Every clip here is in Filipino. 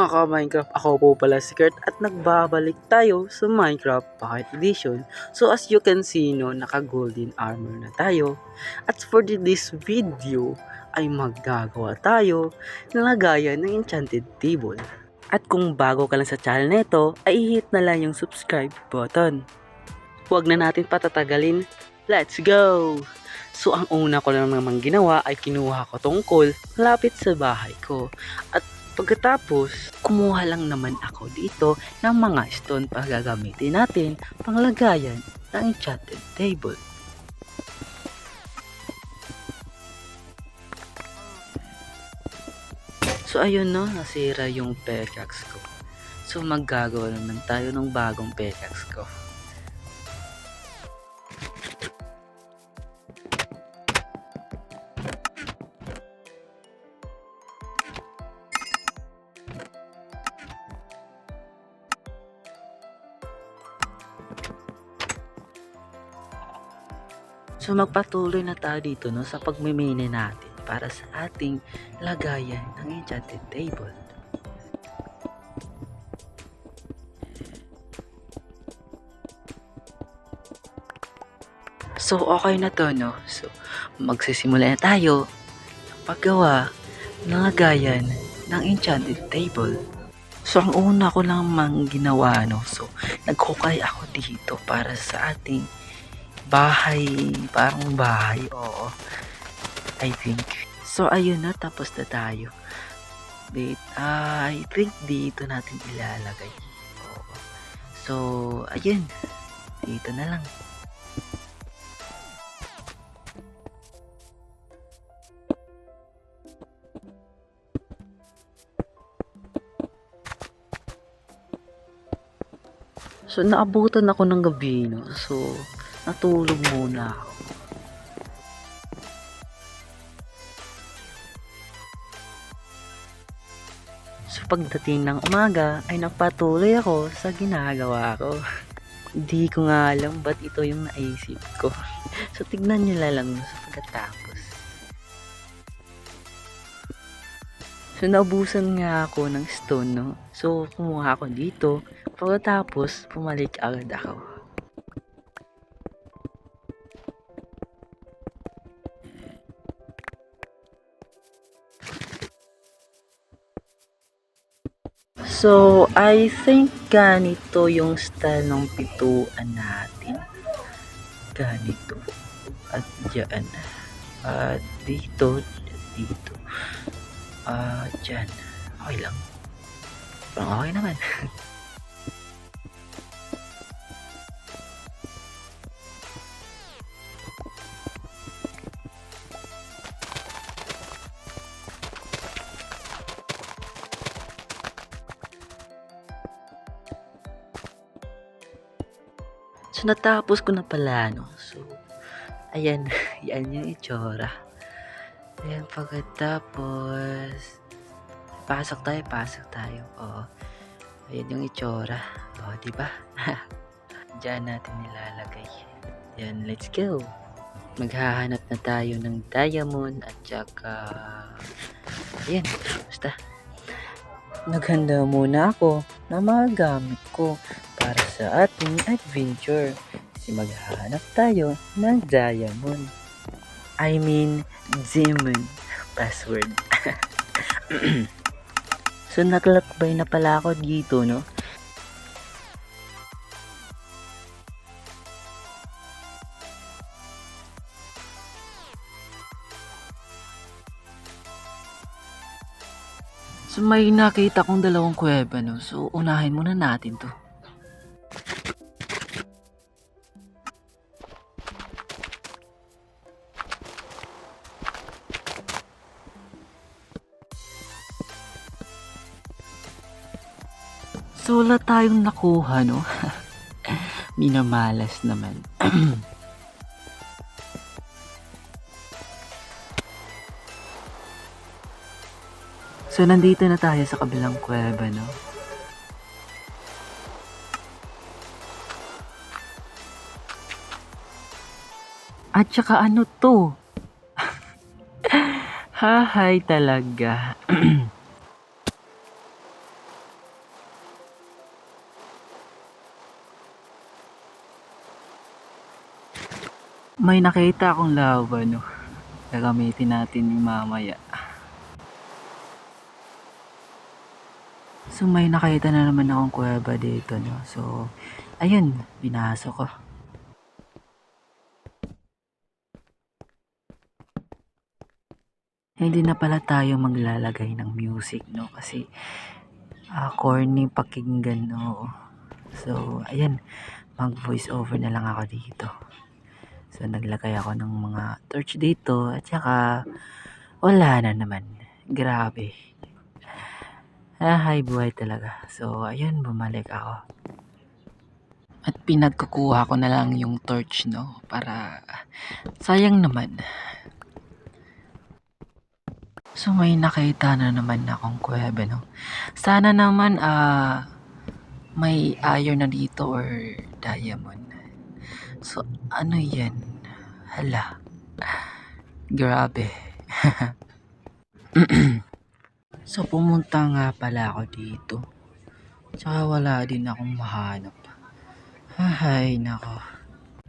Mga ka-Minecraft, ako po pala si Kurt at nagbabalik tayo sa Minecraft Pocket Edition. So as you can see no, naka-golden armor na tayo. At for this video ay maggagawa tayo ng lagayan ng enchanted table. At kung bago ka lang sa channel nito, ay i-hit na lang yung subscribe button. Huwag na natin patatagalin, let's go! So ang una ko lang naman ginawa ay kinuha ko tong coal malapit sa bahay ko. At pagkatapos, kumuha lang naman ako dito ng mga stone para gagamitin natin panglagayan ng enchanted table. So ayun no, nasira yung pickaxe ko. So maggagawa naman tayo ng bagong pickaxe ko. So magpatuloy na tayo dito no, sa pagmimini natin para sa ating lagayan ng enchanted table. So okay na to no. So magsisimula na tayo sa paggawa ng lagayan ng enchanted table. So ang una ko namang ginawa no, so naghukay ako dito para sa ating bahay, parang bahay, oo, I think. So ayun na, tapos na tayo. Wait, I think dito natin ilalagay. Oo. So ayun, dito na lang. So naabutan ako ng gabi no, so natulog muna ako. So pagdating ng umaga ay nagpatuloy ako sa ginagawa ko. Hindi ko nga alam ba't ito yung naisip ko. So tignan nyo lang sa pagkatapos. So naubusan nga ako ng stone no. So kumuha ako dito. Pagkatapos pumalik agad ako. So, I think ganito yung style ng pituan natin. Ganito. At dyan. At dito. Dito. Dyan. Okay lang. Parang okay naman. So, natapos ko na pala, no? So, ayan. Yan yung itsura. Ayan, pagkatapos, pasok tayo. Oo. Ayan yung itsura. O, diba? Diyan natin nilalagay. Ayan, let's go. Maghahanap na tayo ng diamond at saka, ayan, basta. Naghanda muna ako na mga gamit ko para sa ating adventure. Kasi maghahanap tayo ng diamond. I mean, demon password. So, naglakbay na pala ako dito, no? So, may nakita kong dalawang kuweba, no? So, unahin muna natin to. So, wala tayong nakuha, no? Minamalas naman. So, nandito na tayo sa kabilang kuweba, no? At saka ano to? Hahay talaga. May nakita akong lava, no? Gagamitin natin yung mamaya. So may nakita na naman akong kuweba dito, no? So ayun, pinasok ko. Hindi na pala tayo maglalagay ng music, no? Kasi corny pakinggan, no? So ayan, mag voice over na lang ako dito. So naglagay ako ng mga torch dito at saka wala na naman. Grabe. Hay buhay talaga. So ayun, bumalik ako. At pinagkukuha ko na lang yung torch, no? Para sayang naman. So may nakita na naman akong kuweba, no? Sana naman may iron na dito or diamond. So ano yan? Hala. Grabe. So pumunta nga pala ako dito. Tsaka wala din akong mahanap. Ay, nako.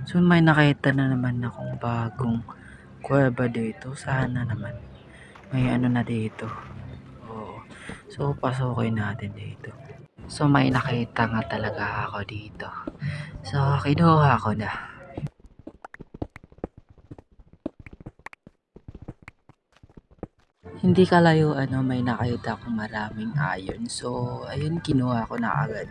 So may nakita na naman akong bagong kuweba dito. Sana naman may ano na dito. Oo. So pasukin natin dito. So may nakita nga talaga ako dito. So kinuha ko na. Hindi kalayo may nakita akong maraming iron. So ayun, kinuha ko na agad.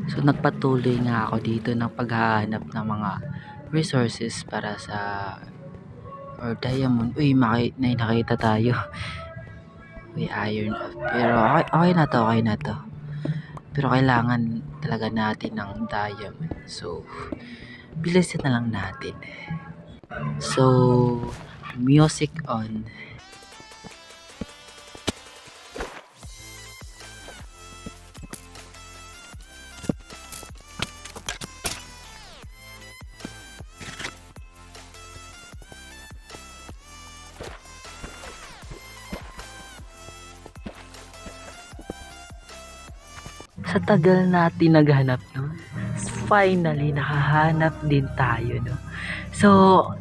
So nagpatuloy nga ako dito ng paghahanap ng mga resources para sa or diamond. Uy, may nakita tayo. Uy, iron. Pero okay na to, okay na to. Pero kailangan talaga natin ng diamond. So, bilisan na lang natin. So, music on. Sa tagal natin naghanap, no? Finally, nakahanap din tayo, no? So,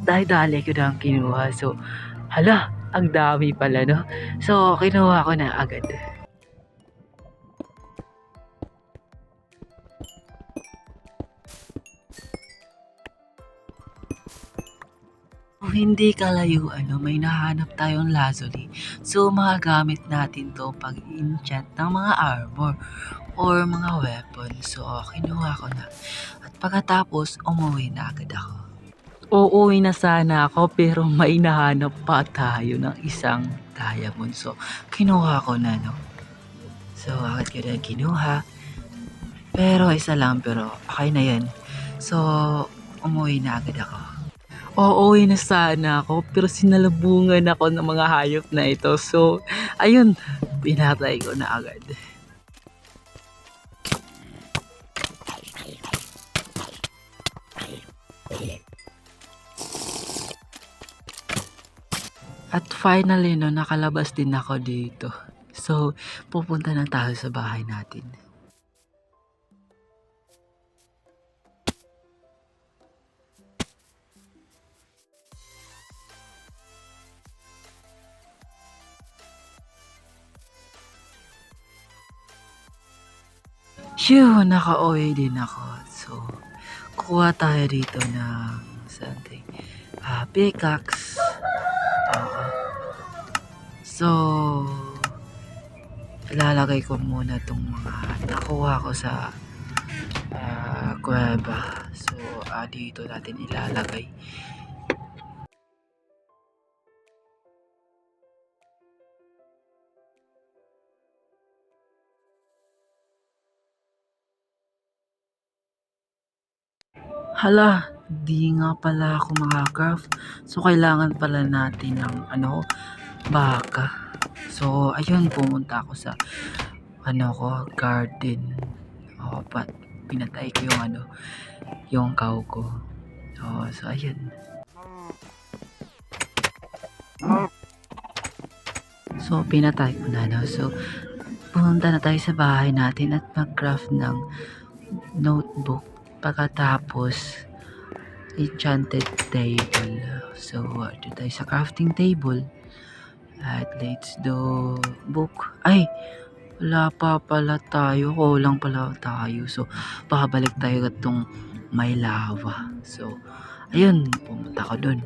dali-dali ko na ang kinuha. So, hala, ang dami pala, no? So, kinuha ko na agad. Hindi kalayuan, no? May nahanap tayong lazuli. So, magagamit natin to pag enchant ng mga armor or mga weapon. So, kinuha ko na. At pagkatapos, umuwi na agad ako. Uuwi na sana ako pero may nahanap pa tayo ng isang diamond. So, kinuha ko na, no? So, agad ko na kinuha. Pero isa lang, pero okay na yan. So, umuwi na agad ako. Uuwi na sana ako pero sinalubungan ako ng mga hayop na ito. So, ayun, pinatay ko na agad. At finally, no, nakalabas din ako dito. So, pupunta na tayo sa bahay natin. Phew, naka-OA din ako. So, kuha tayo dito ng something. Pickaxe. So, ilalagay ko muna itong mga nakuha ko sa kuweba. So, dito natin ilalagay. Hala, di nga pala ako makacraft. So, kailangan pala natin ng baka. So, ayun, pumunta ako sa garden. Pinatay ko yung cow ko. So, ayun. So, pinatay ko na, no? So, pumunta na tayo sa bahay natin at mag-craft ng notebook. Pagkatapos, enchanted table. So, dito tayo sa crafting table. At let's do book. Ay, wala pa pala tayo. Kulang pala tayo. So, babalik tayo itong may lava. So, ayun, pumunta ko dun.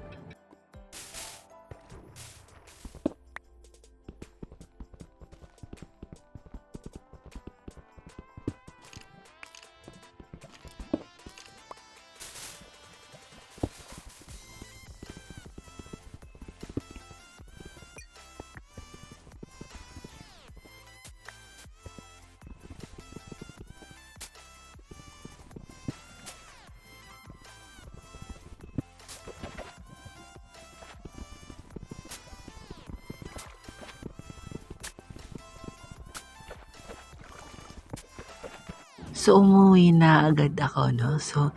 So, umuwi na agad ako, no? So,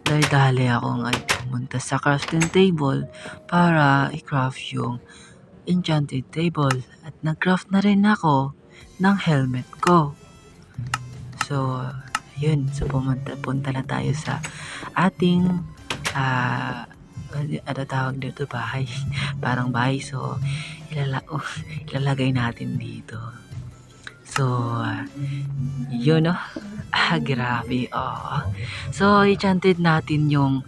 dali-dali akong pumunta sa crafting table para i-craft yung enchanted table. At nag-craft na rin ako ng helmet ko. So, yun. So, punta na tayo sa ating, ano tawag dito, bahay. Parang bahay. So, ilalagay natin dito. So, yun, no? Grabe. So, enchanted natin yung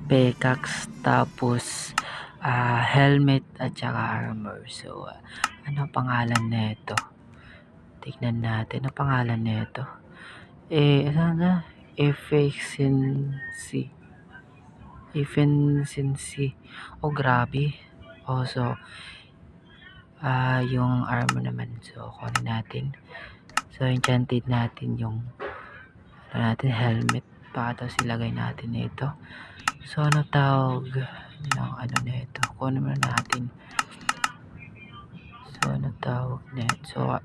pickaxe, tapos helmet at saka armor. So, ano pangalan nito? Tignan natin ang pangalan nito. Ano na? Efficiency. Oh, grabe. So, yung armor naman. So, kunin natin. So, enchanted natin yung helmet. Tapos ilagay natin ito. So, ano tawag ng ano nito? Kunin muna natin. So, ano tawag nito? So,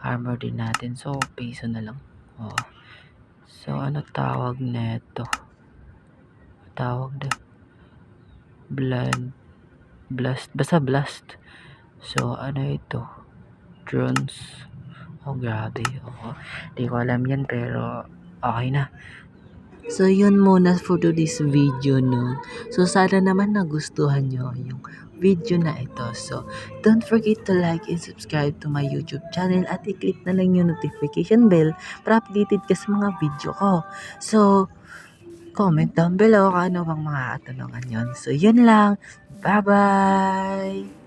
armor din natin. So, piso na lang. So, ano tawag nito? Tawag na blast. Basta blast. So, ano ito? Drones. Grabe. Di ko alam yan, pero okay na. So, yun muna for today's video, no? So, sana naman nagustuhan nyo yung video na ito. So, don't forget to like and subscribe to my YouTube channel at i-click na lang yung notification bell para updated ka sa mga video ko. So, comment down below kung ano bang mga katanungan yun. So, yun lang. Bye-bye!